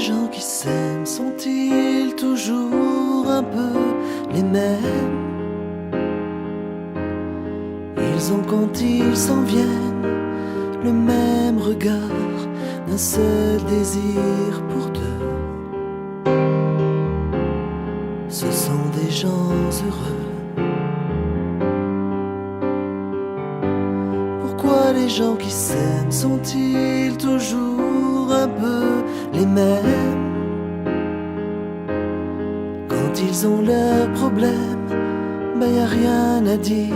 gens qui s'aiment sont-ils toujours un peu les mêmes? Ils ont quand ils s'en viennent le même regard, d'un seul désir pour deux. Ce sont des gens heureux. Pourquoi les gens qui s'aiment sont-ils toujours un peu les mêmes? Quand ils ont leurs problèmes, ben y a rien à dire,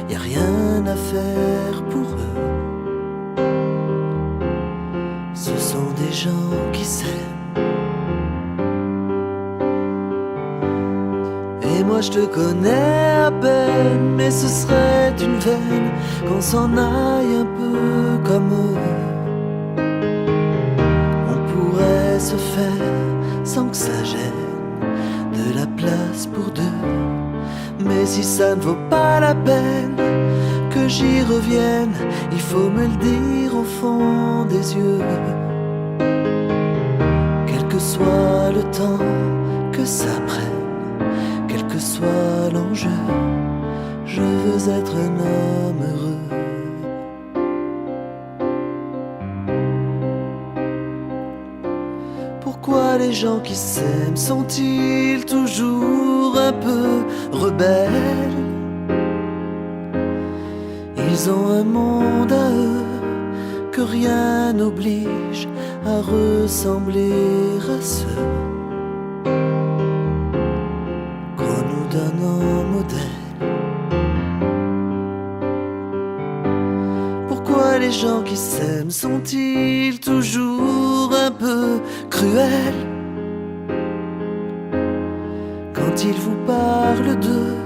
y a rien à faire pour eux. Ce sont des gens qui s'aiment. Et moi je te connais à peine, mais ce serait une veine qu'on s'en aille un peu comme eux. On pourrait se faire sans que ça gêne, de la place pour deux. Mais si ça ne vaut pas la peine que j'y revienne, il faut me le dire au fond des yeux. Quel que soit le temps que ça prenne, quel que soit l'enjeu, je veux être un homme heureux. Pourquoi les gens qui s'aiment sont-ils toujours un peu rebelles? Ils ont un monde à eux que rien n'oblige à ressembler à ceux qu'on nous donne en modèle. Pourquoi les gens qui s'aiment sont-ils toujours un peu cruels? Quand ils vous parlent d'eux,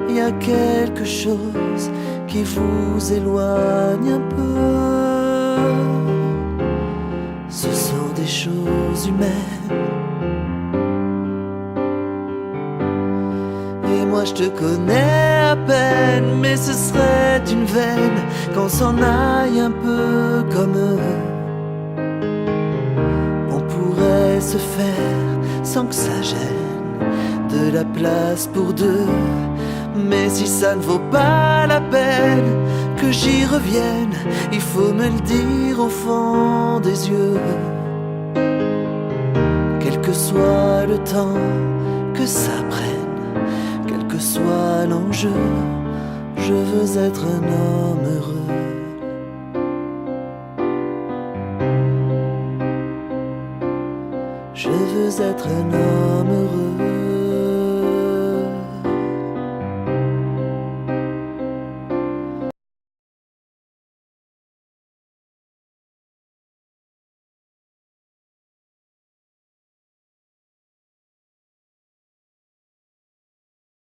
il y a quelque chose qui vous éloigne un peu. Ce sont des choses humaines. Et moi je te connais à peine, mais ce serait une veine qu'on s'en aille un peu comme eux. On pourrait se faire sans que ça gêne, de la place pour deux. Mais si ça ne vaut pas la peine que j'y revienne, il faut me le dire au fond des yeux. Quel que soit le temps que ça prenne, quel que soit l'enjeu, je veux être un homme heureux. Je veux être un homme heureux.